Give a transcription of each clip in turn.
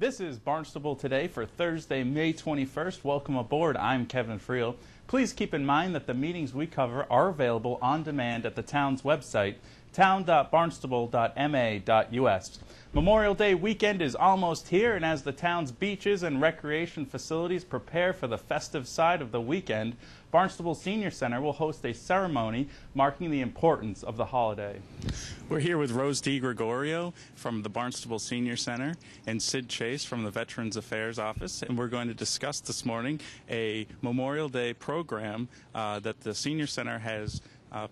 This is Barnstable Today for Thursday, May 21st. Welcome aboard. I'm Kevin Friel. Please keep in mind that the meetings we cover are available on demand at the town's website, town.barnstable.ma.us. Memorial Day weekend is almost here, and as the town's beaches and recreation facilities prepare for the festive side of the weekend, Barnstable Senior Center will host a ceremony marking the importance of the holiday. We're here with Rose DiGregorio from the Barnstable Senior Center and Sid Chase from the Veterans Affairs Office, and we're going to discuss this morning a Memorial Day program that the Senior Center has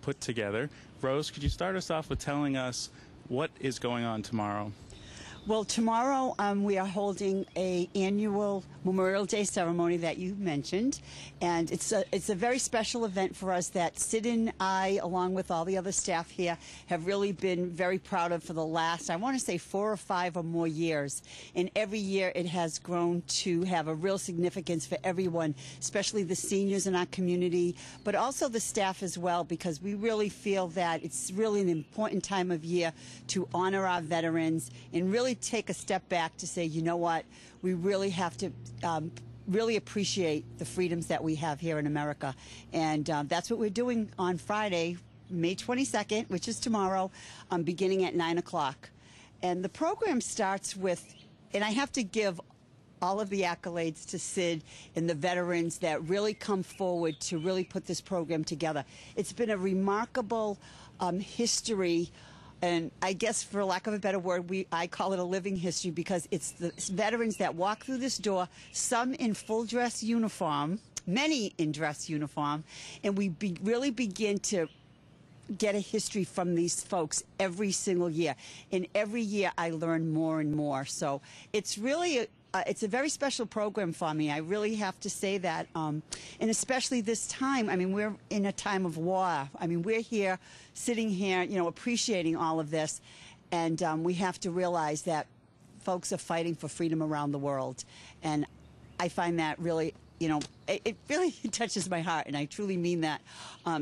put together. Rose, could you start us off with telling us what is going on tomorrow? Well, tomorrow we are holding an annual Memorial Day ceremony that you mentioned, and it's a very special event for us that Sid and I, along with all the other staff here, have really been very proud of for the last, I want to say, 4 or 5 or more years. And every year it has grown to have a real significance for everyone, especially the seniors in our community, but also the staff as well, because we really feel that it's really an important time of year to honor our veterans and really take a step back to say, you know what, we really have to really appreciate the freedoms that we have here in America. And that's what we're doing on Friday, May 22nd, which is tomorrow, beginning at 9 o'clock. And the program starts with, and I have to give all of the accolades to Sid and the veterans that really come forward to really put this program together. It's been a remarkable history. And I guess, for lack of a better word, I call it a living history, because it's the veterans that walk through this door, some in full dress uniform, many in dress uniform, and we really begin to get a history from these folks every single year. And every year I learn more and more. So it's really it's a very special program for me. I really have to say that, and especially this time. I mean, we're in a time of war. I mean, we're here, sitting here, you know, appreciating all of this, and we have to realize that folks are fighting for freedom around the world, and I find that really, you know, it really touches my heart, and I truly mean that.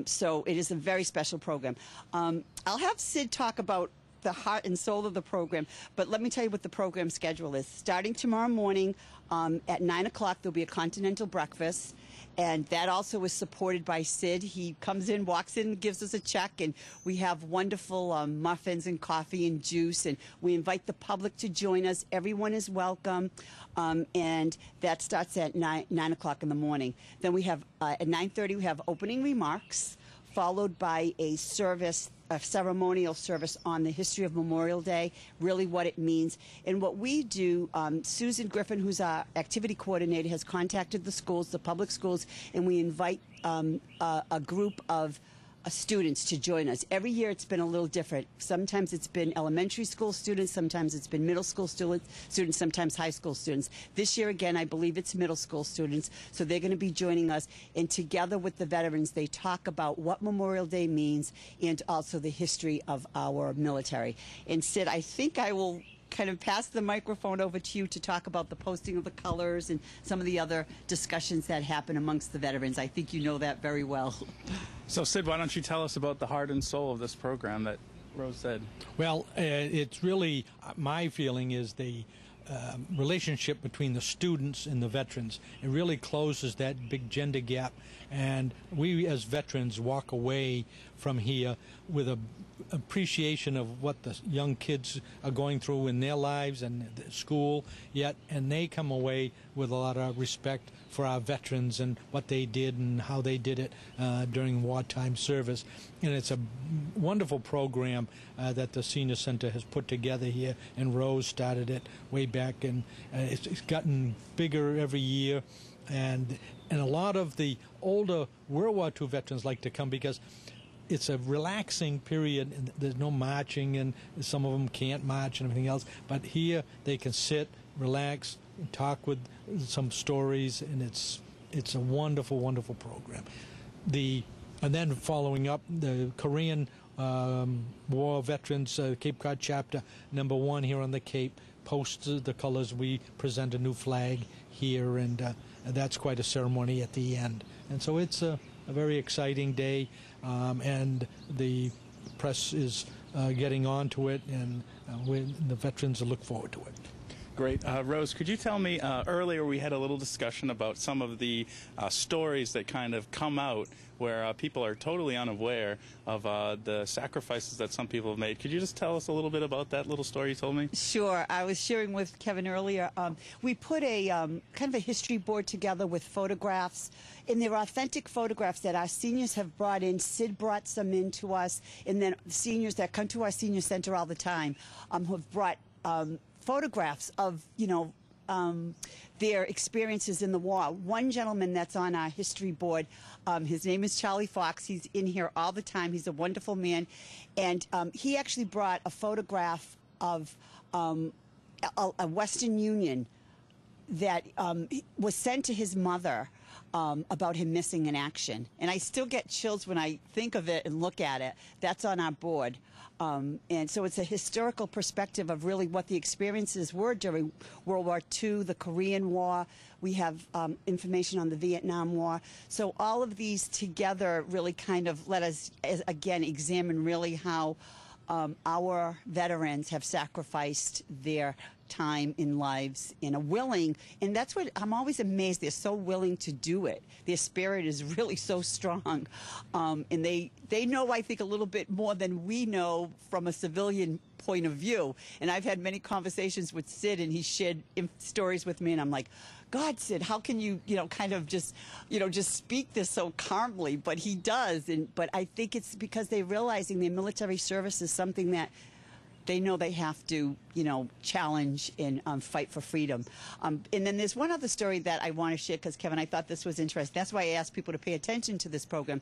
So it is a very special program. I'll have Sid talk about the heart and soul of the program, but let me tell you what the program schedule is. Starting tomorrow morning at 9 o'clock, there'll be a continental breakfast, and that also is supported by Sid. He comes in, walks in, gives us a check, and we have wonderful muffins and coffee and juice, and we invite the public to join us. Everyone is welcome, and that starts at 9 o'clock in the morning. Then we have, at 9:30, we have opening remarks, followed by a service, a ceremonial service on the history of Memorial Day, really what it means. And what we do, Susan Griffin, who's our activity coordinator, has contacted the schools, the public schools, and we invite a group of students to join us. Every year it's been a little different. Sometimes it's been elementary school students, sometimes it's been middle school students, sometimes high school students. This year, again, I believe it's middle school students, so they're going to be joining us, and together with the veterans, they talk about what Memorial Day means and also the history of our military. And Sid, I think I will kind of pass the microphone over to you to talk about the posting of the colors and some of the other discussions that happen amongst the veterans. I think you know that very well. So, Sid, why don't you tell us about the heart and soul of this program that Rose said? Well, it's really, my feeling is the relationship between the students and the veterans. It really closes that big gender gap, and we as veterans walk away from here with a appreciation of what the young kids are going through in their lives and school, and they come away with a lot of respect for our veterans and what they did and how they did it during wartime service. And it's a wonderful program that the Senior Center has put together here, and Rose started it way back, and it's gotten bigger every year. And a lot of the older World War II veterans like to come because it's a relaxing period, and there's no marching, and some of them can't march and everything else. But here they can sit, relax, talk with some stories, and it's a wonderful, wonderful program. And then following up, the Korean War Veterans Cape Cod Chapter #1 here on the Cape posts the colors. We present a new flag here, and that's quite a ceremony at the end. And so it's a very exciting day, and the press is getting on to it, and the veterans look forward to it. Great. Rose, could you tell me, earlier we had a little discussion about some of the stories that kind of come out where people are totally unaware of the sacrifices that some people have made. Could you just tell us a little bit about that little story you told me? Sure. I was sharing with Kevin earlier. We put a kind of a history board together with photographs, and they're authentic photographs that our seniors have brought in. Sid brought some in to us, and then seniors that come to our senior center all the time have brought photographs of, their experiences in the war. One gentleman that's on our history board, his name is Charlie Fox. He's in here all the time. He's a wonderful man. And he actually brought a photograph of a Western Union that was sent to his mother about him missing in action. And I still get chills when I think of it and look at it. That's on our board. And so it's a historical perspective of really what the experiences were during World War II, the Korean War. We have information on the Vietnam War. So all of these together really kind of let us, again, examine really how our veterans have sacrificed their time in lives and and that's what I'm always amazed. They're so willing to do it. Their spirit is really so strong. And they know, I think, a little bit more than we know from a civilian point of view. And I've had many conversations with Sid, and he shared stories with me, and I'm like, God, Sid, how can you, kind of just speak this so calmly? But he does. But I think it's because they're realizing their military service is something that they know they have to, challenge and fight for freedom. And then there's one other story that I want to share, because, Kevin, I thought this was interesting. That's why I asked people to pay attention to this program.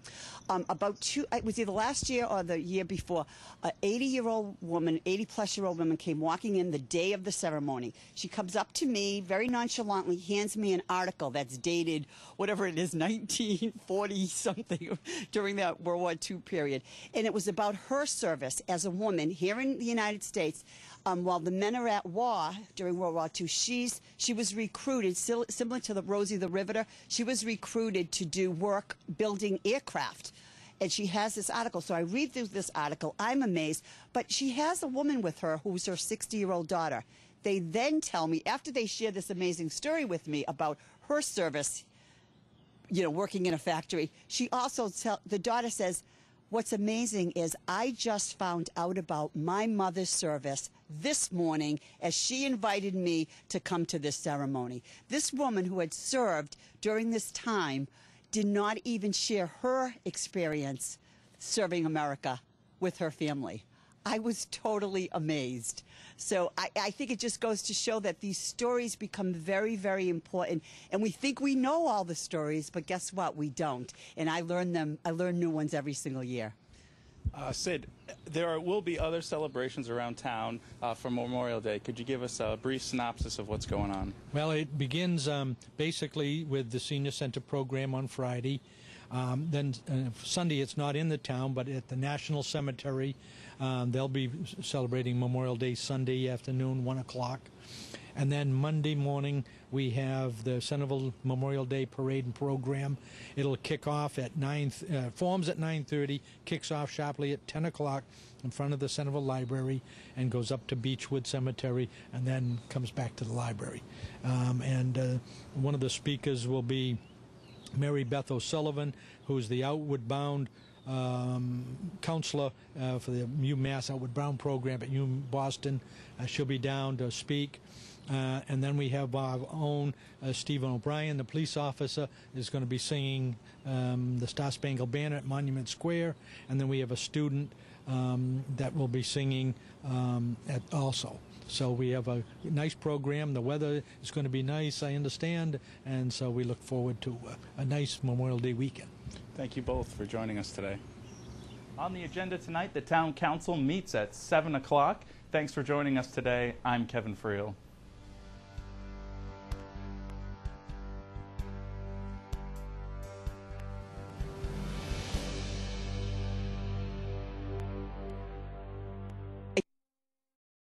It was either last year or the year before, an 80-year-old woman, 80-plus-year-old woman came walking in the day of the ceremony. She comes up to me very nonchalantly, hands me an article that's dated, whatever it is, 1940-something, during that World War II period. And it was about her service as a woman here in the United States. While the men are at war during World War II, she was recruited, similar to the Rosie the Riveter. She was recruited to do work building aircraft. And she has this article. So I read through this article. I'm amazed. But she has a woman with her who's her 60-year-old daughter. They then tell me, after they share this amazing story with me about her service, working in a factory, she also the daughter says, what's amazing is I just found out about my mother's service this morning as she invited me to come to this ceremony. This woman who had served during this time did not even share her experience serving America with her family. I was totally amazed. So I think it just goes to show that these stories become very, very important. And we think we know all the stories, but guess what? We don't. And I learn new ones every single year. Sid, there will be other celebrations around town for Memorial Day. Could you give us a brief synopsis of what's going on? Well, it begins basically with the Senior Center program on Friday. Then Sunday, it's not in the town, but at the National Cemetery. They'll be celebrating Memorial Day Sunday afternoon, 1 o'clock. And then Monday morning, we have the Centerville Memorial Day Parade and Program. It'll kick off at forms at 9:30, kicks off sharply at 10 o'clock in front of the Centerville Library, and goes up to Beechwood Cemetery, and then comes back to the library. And one of the speakers will be Mary Beth O'Sullivan, who's the Outward Bound counselor for the UMass Outward Bound program at Boston. She'll be down to speak. And then we have our own Stephen O'Brien, the police officer, is going to be singing the Star Spangled Banner at Monument Square. And then we have a student that will be singing also. So we have a nice program. The weather is going to be nice, I understand, and so we look forward to a nice Memorial Day weekend. Thank you both for joining us today. On the agenda tonight, the Town Council meets at 7 o'clock. Thanks for joining us today. I'm Kevin Friel.